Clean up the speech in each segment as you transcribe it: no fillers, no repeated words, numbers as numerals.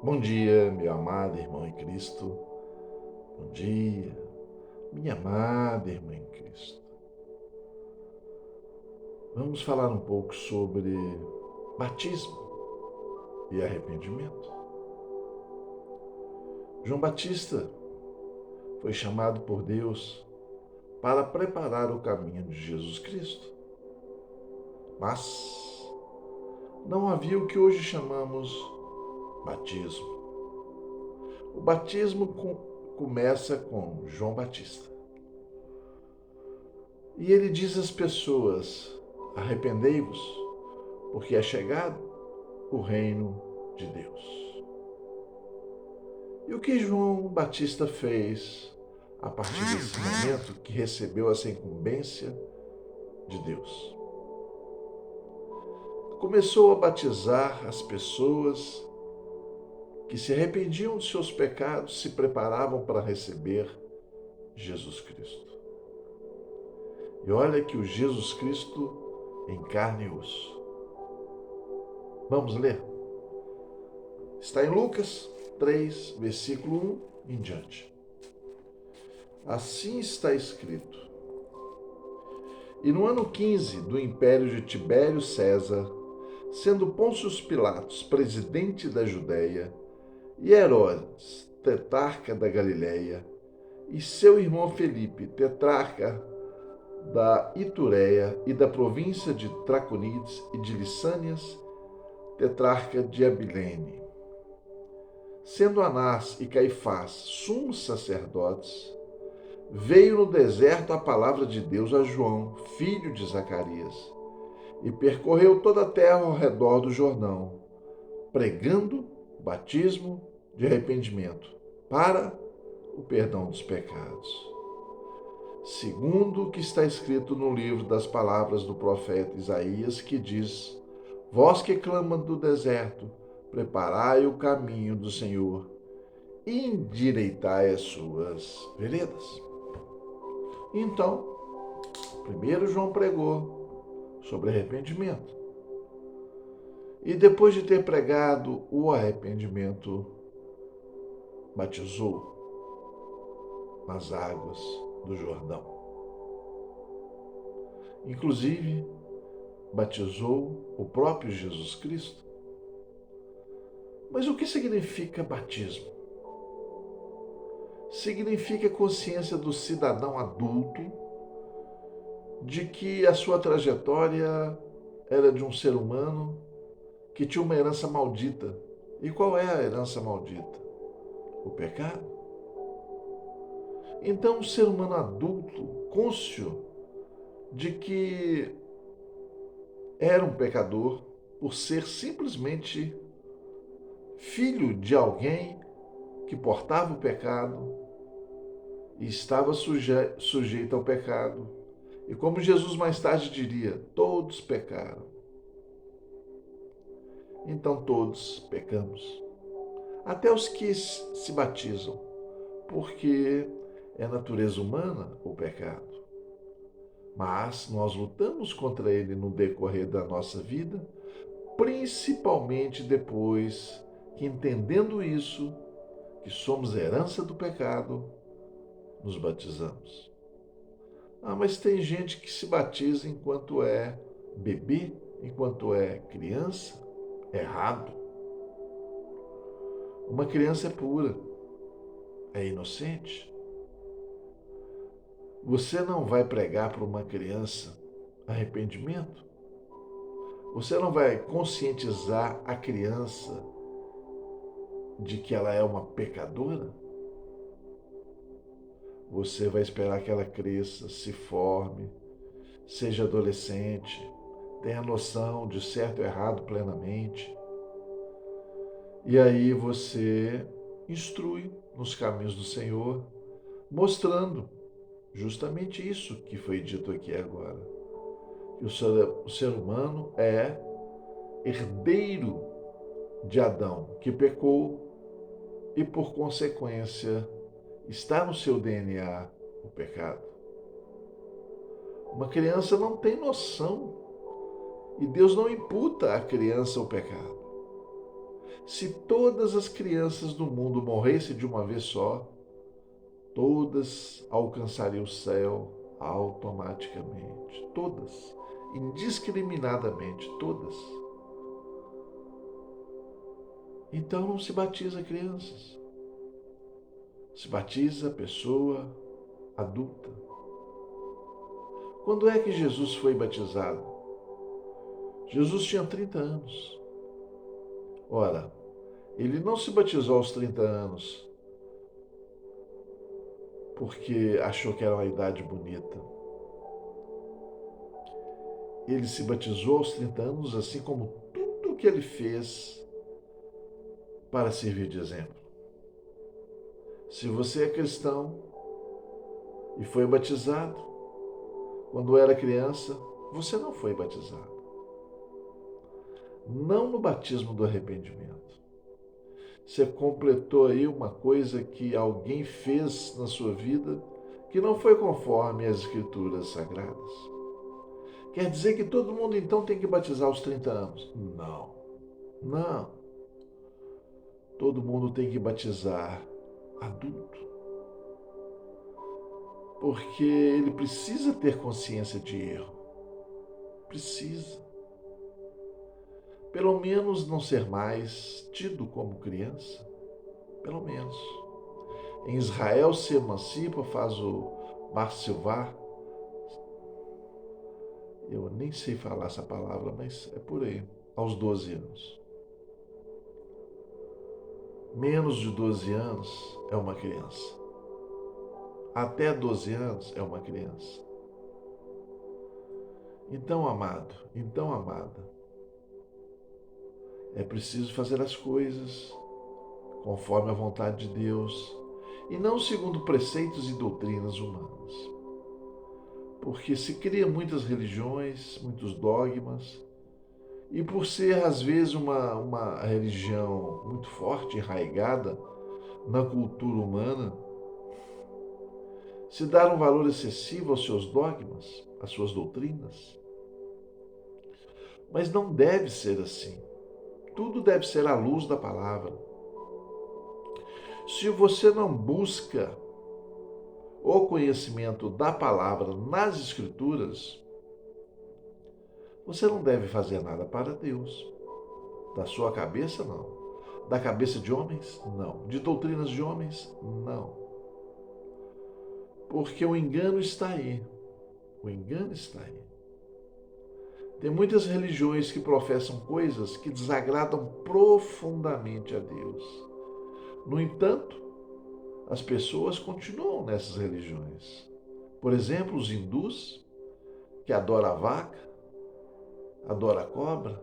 Bom dia, meu amado irmão em Cristo. Bom dia, minha amada irmã em Cristo. Vamos falar um pouco sobre batismo e arrependimento. João Batista foi chamado por Deus para preparar o caminho de Jesus Cristo. Mas não havia o que hoje chamamos batismo. O batismo começa com João Batista. E ele diz às pessoas: arrependei-vos, porque é chegado o reino de Deus. E o que João Batista fez a partir desse momento que recebeu essa incumbência de Deus? Começou a batizar as pessoas que se arrependiam de seus pecados, se preparavam para receber Jesus Cristo. E olha que o Jesus Cristo em carne e osso. Vamos ler? Está em Lucas 3, versículo 1 em diante. Assim está escrito: E no ano 15 do império de Tibério César, sendo Pôncio Pilatos presidente da Judéia, e Herodes, tetrarca da Galiléia, e seu irmão Felipe, tetrarca da Itureia e da província de Traconites e de Lissânias, tetrarca de Abilene, sendo Anás e Caifás sumos sacerdotes, veio no deserto a palavra de Deus a João, filho de Zacarias, e percorreu toda a terra ao redor do Jordão, pregando o batismo de arrependimento para o perdão dos pecados. Segundo o que está escrito no livro das palavras do profeta Isaías, que diz: Vós que clama do deserto, preparai o caminho do Senhor, e endireitai as suas veredas. Então, primeiro João pregou sobre arrependimento. E depois de ter pregado o arrependimento, batizou nas águas do Jordão. Inclusive, batizou o próprio Jesus Cristo. Mas o que significa batismo? Significa consciência do cidadão adulto de que a sua trajetória era de um ser humano que tinha uma herança maldita. E qual é a herança maldita? O pecado. Então, um ser humano adulto, cônscio de que era um pecador por ser simplesmente filho de alguém que portava o pecado e estava sujeito ao pecado. E como Jesus mais tarde diria, todos pecaram. Então todos pecamos. Até os que se batizam, porque é natureza humana o pecado. Mas nós lutamos contra ele no decorrer da nossa vida, principalmente depois que, entendendo isso, que somos herança do pecado, nos batizamos. Ah, mas tem gente que se batiza enquanto é bebê, enquanto é criança. Errado. Uma criança é pura, é inocente. Você não vai pregar para uma criança arrependimento? Você não vai conscientizar a criança de que ela é uma pecadora? Você vai esperar que ela cresça, se forme, seja adolescente, tenha noção de certo e errado plenamente. E aí você instrui nos caminhos do Senhor, mostrando justamente isso que foi dito aqui agora. Que o ser humano é herdeiro de Adão, que pecou e, por consequência, está no seu DNA o pecado. Uma criança não tem noção e Deus não imputa à criança o pecado. Se todas as crianças do mundo morressem de uma vez só, todas alcançariam o céu automaticamente. Todas. Indiscriminadamente. Todas. Então não se batiza crianças. Se batiza pessoa adulta. Quando é que Jesus foi batizado? Jesus tinha 30 anos. Ora, ele não se batizou aos 30 anos porque achou que era uma idade bonita. Ele se batizou aos 30 anos, assim como tudo o que ele fez para servir de exemplo. Se você é cristão e foi batizado quando era criança, você não foi batizado. Não no batismo do arrependimento. Você completou aí uma coisa que alguém fez na sua vida que não foi conforme as escrituras sagradas. Quer dizer que todo mundo então tem que batizar aos 30 anos? Não. Não. Todo mundo tem que batizar adulto. Porque ele precisa ter consciência de erro. Precisa. Pelo menos não ser mais tido como criança. Pelo menos. Em Israel se emancipa, faz o Bar Silvar. Eu nem sei falar essa palavra, mas é por aí. Aos 12 anos. Menos de 12 anos é uma criança. Até 12 anos é uma criança. Então, amado, então, amada, é preciso fazer as coisas conforme a vontade de Deus e não segundo preceitos e doutrinas humanas. Porque se cria muitas religiões, muitos dogmas, e por ser às vezes uma religião muito forte, enraizada na cultura humana, se dar um valor excessivo aos seus dogmas, às suas doutrinas. Mas não deve ser assim. Tudo deve ser à luz da palavra. Se você não busca o conhecimento da palavra nas Escrituras, você não deve fazer nada para Deus. Da sua cabeça, não. Da cabeça de homens, não. De doutrinas de homens, não. Porque o engano está aí. O engano está aí. Tem muitas religiões que professam coisas que desagradam profundamente a Deus. No entanto, as pessoas continuam nessas religiões. Por exemplo, os hindus, que adoram a vaca, adoram a cobra,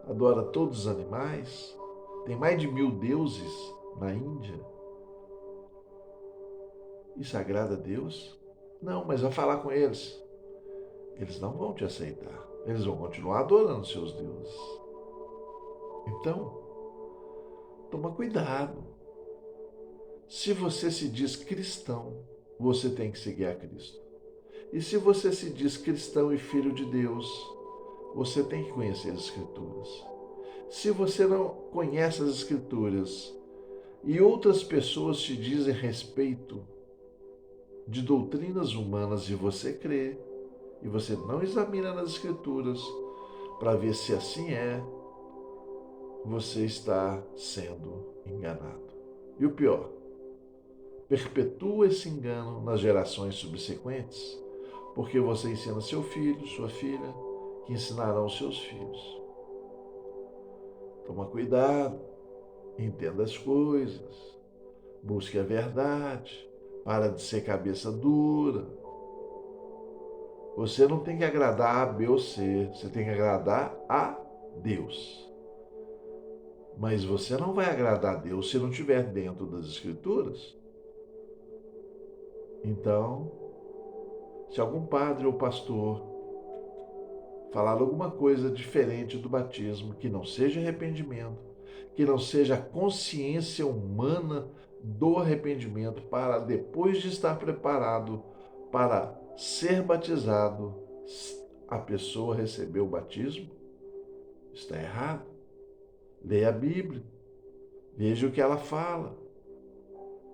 adoram todos os animais. Tem mais de 1000 deuses na Índia. Isso agrada a Deus? Não, mas vai falar com eles. Eles não vão te aceitar. Eles vão continuar adorando seus deuses. Então, toma cuidado. Se você se diz cristão, você tem que seguir a Cristo. E se você se diz cristão e filho de Deus, você tem que conhecer as Escrituras. Se você não conhece as Escrituras e outras pessoas te dizem respeito de doutrinas humanas e você crê, e você não examina nas Escrituras para ver se assim é, você está sendo enganado. E o pior, perpetua esse engano nas gerações subsequentes, porque você ensina seu filho, sua filha, que ensinarão seus filhos. Toma cuidado, entenda as coisas, busque a verdade, para de ser cabeça dura. Você não tem que agradar A, B ou C, você tem que agradar a Deus. Mas você não vai agradar a Deus se não estiver dentro das Escrituras. Então, se algum padre ou pastor falar alguma coisa diferente do batismo, que não seja arrependimento, que não seja a consciência humana do arrependimento para, depois de estar preparado para ser batizado, a pessoa receber o batismo, está errado. Leia a Bíblia, veja o que ela fala.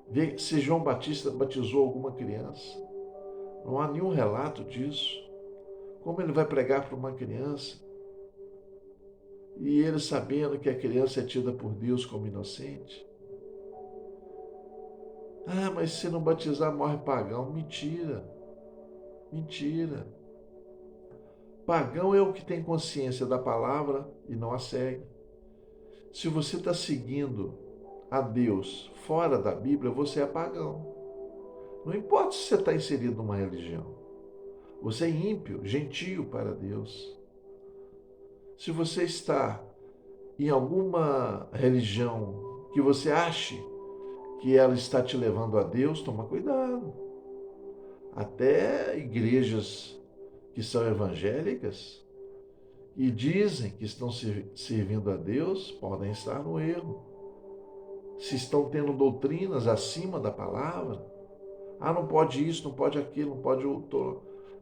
Veja se João Batista batizou alguma criança. Não há nenhum relato disso. Como ele vai pregar para uma criança? E ele sabendo que a criança é tida por Deus como inocente? Ah, mas se não batizar morre pagão. Mentira, mentira. Pagão é o que tem consciência da palavra e não a segue. Se você está seguindo a Deus fora da Bíblia, você é pagão. Não importa se você está inserido numa religião. Você é ímpio, gentio para Deus. Se você está em alguma religião que você ache que ela está te levando a Deus, toma cuidado. Até igrejas que são evangélicas e dizem que estão servindo a Deus podem estar no erro. Se estão tendo doutrinas acima da palavra, não pode isso, não pode aquilo, não pode outro.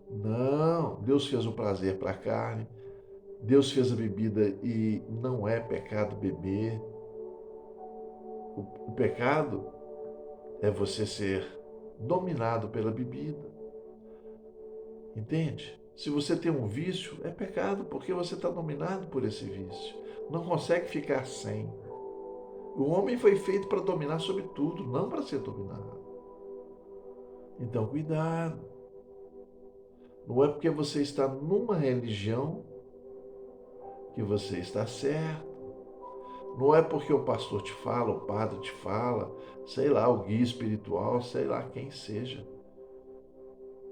Não, Deus fez o prazer para a carne, Deus fez a bebida e não é pecado beber. O pecado é você ser dominado pela bebida. Entende? Se você tem um vício, é pecado porque você está dominado por esse vício. Não consegue ficar sem. O homem foi feito para dominar sobre tudo, não para ser dominado. Então, cuidado. Não é porque você está numa religião que você está certo. Não é porque o pastor te fala, o padre te fala, sei lá, o guia espiritual, sei lá quem seja,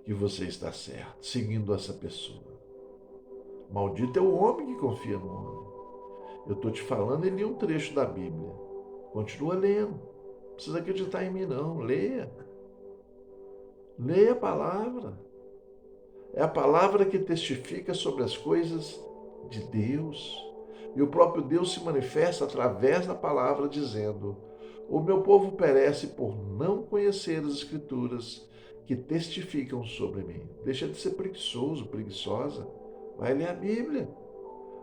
que você está certo, seguindo essa pessoa. Maldito é o homem que confia no homem. Eu estou te falando e li um trecho da Bíblia. Continua lendo. Não precisa acreditar em mim, não. Leia. Leia a palavra. É a palavra que testifica sobre as coisas de Deus. E o próprio Deus se manifesta através da palavra, dizendo: o meu povo perece por não conhecer as Escrituras que testificam sobre mim. Deixa de ser preguiçoso, preguiçosa. Vai ler a Bíblia.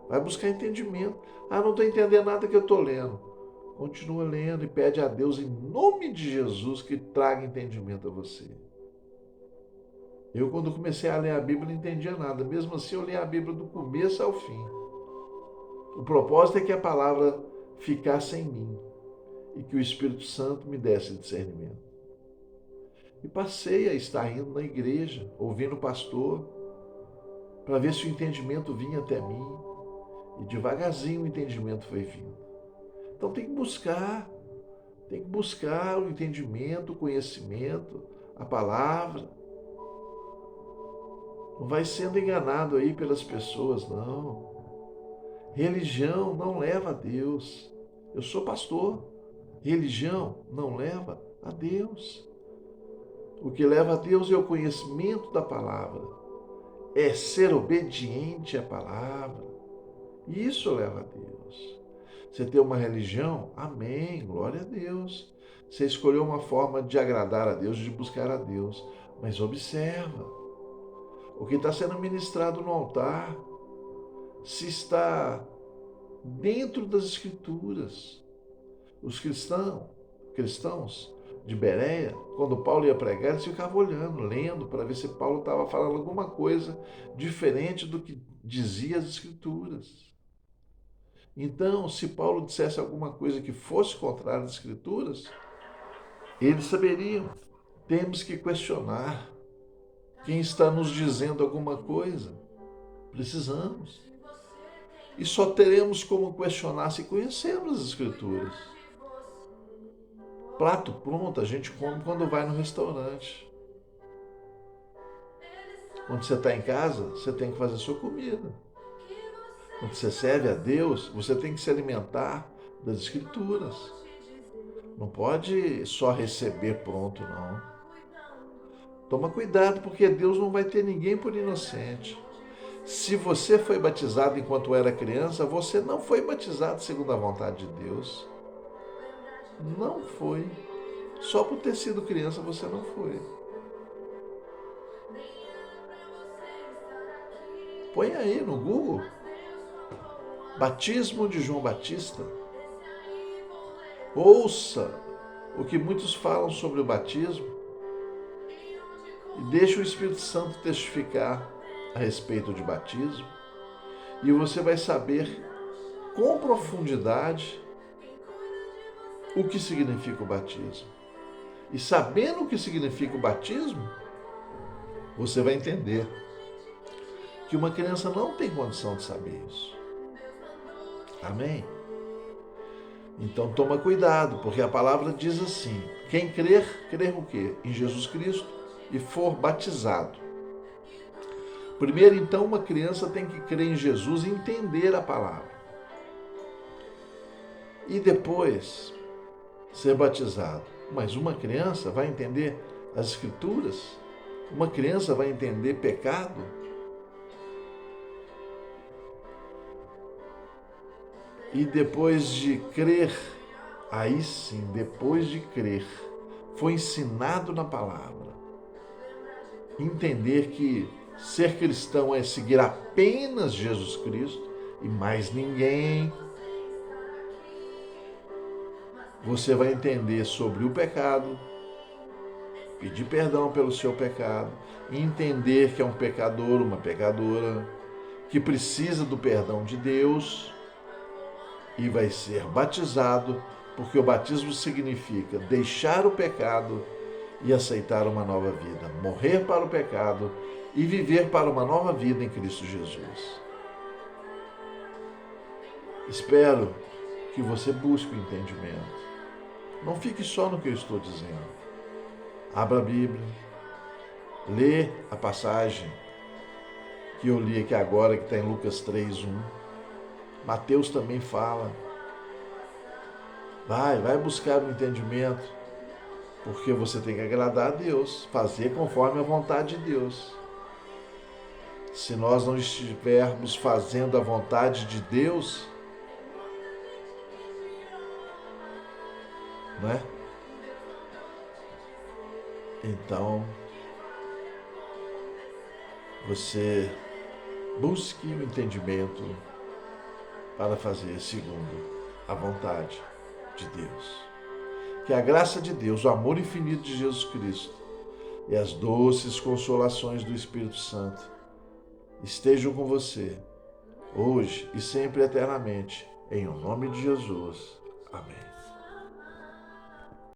Vai buscar entendimento. Não estou entendendo nada que eu estou lendo. Continua lendo e pede a Deus, em nome de Jesus, que traga entendimento a você. Eu, quando comecei a ler a Bíblia, não entendia nada. Mesmo assim, eu li a Bíblia do começo ao fim. O propósito é que a palavra ficasse em mim e que o Espírito Santo me desse discernimento. E passei a estar indo na igreja, ouvindo o pastor, para ver se o entendimento vinha até mim. E devagarzinho o entendimento foi vindo. Então tem que buscar o entendimento, o conhecimento, a palavra. Não vai sendo enganado aí pelas pessoas, não. Religião não leva a Deus. Eu sou pastor. Religião não leva a Deus. O que leva a Deus é o conhecimento da palavra. É ser obediente à palavra. Isso leva a Deus. Você tem uma religião? Amém, glória a Deus. Você escolheu uma forma de agradar a Deus, de buscar a Deus. Mas observa o que está sendo ministrado no altar, se está dentro das Escrituras. Os cristãos de Bereia, quando Paulo ia pregar, eles ficavam olhando, lendo, para ver se Paulo estava falando alguma coisa diferente do que dizia as Escrituras. Então, se Paulo dissesse alguma coisa que fosse contrária às Escrituras, eles saberiam. Temos que questionar quem está nos dizendo alguma coisa. Precisamos. E só teremos como questionar se conhecermos as Escrituras. Prato pronto a gente come quando vai no restaurante. Quando você está em casa, você tem que fazer sua comida. Quando você serve a Deus, você tem que se alimentar das Escrituras. Não pode só receber pronto, não. Toma cuidado, porque Deus não vai ter ninguém por inocente. Se você foi batizado enquanto era criança, você não foi batizado segundo a vontade de Deus. Não foi. Só por ter sido criança você não foi. Põe aí no Google. Batismo de João Batista. Ouça o que muitos falam sobre o batismo e deixe o Espírito Santo testificar a respeito de batismo, e você vai saber com profundidade o que significa o batismo. E sabendo o que significa o batismo, você vai entender que uma criança não tem condição de saber isso. Amém? Então toma cuidado, porque a palavra diz assim: quem crer o quê? Em Jesus Cristo e for batizado. Primeiro, então, uma criança tem que crer em Jesus e entender a palavra. E depois ser batizado. Mas uma criança vai entender as Escrituras? Uma criança vai entender pecado? E depois de crer, aí sim, depois de crer, foi ensinado na palavra. Entender que ser cristão é seguir apenas Jesus Cristo e mais ninguém. Você vai entender sobre o pecado, pedir perdão pelo seu pecado, entender que é um pecador, uma pecadora, que precisa do perdão de Deus, e vai ser batizado, porque o batismo significa deixar o pecado e aceitar uma nova vida, morrer para o pecado e viver para uma nova vida em Cristo Jesus. Espero que você busque o entendimento. Não fique só no que eu estou dizendo. Abra a Bíblia, lê a passagem que eu li aqui agora, que está em Lucas 3:1. Mateus também fala. Vai buscar o entendimento, porque você tem que agradar a Deus, fazer conforme a vontade de Deus. Se nós não estivermos fazendo a vontade de Deus, né? Então, você busque o entendimento para fazer segundo a vontade de Deus. Que a graça de Deus, o amor infinito de Jesus Cristo e as doces consolações do Espírito Santo estejam com você, hoje e sempre eternamente, em nome de Jesus. Amém.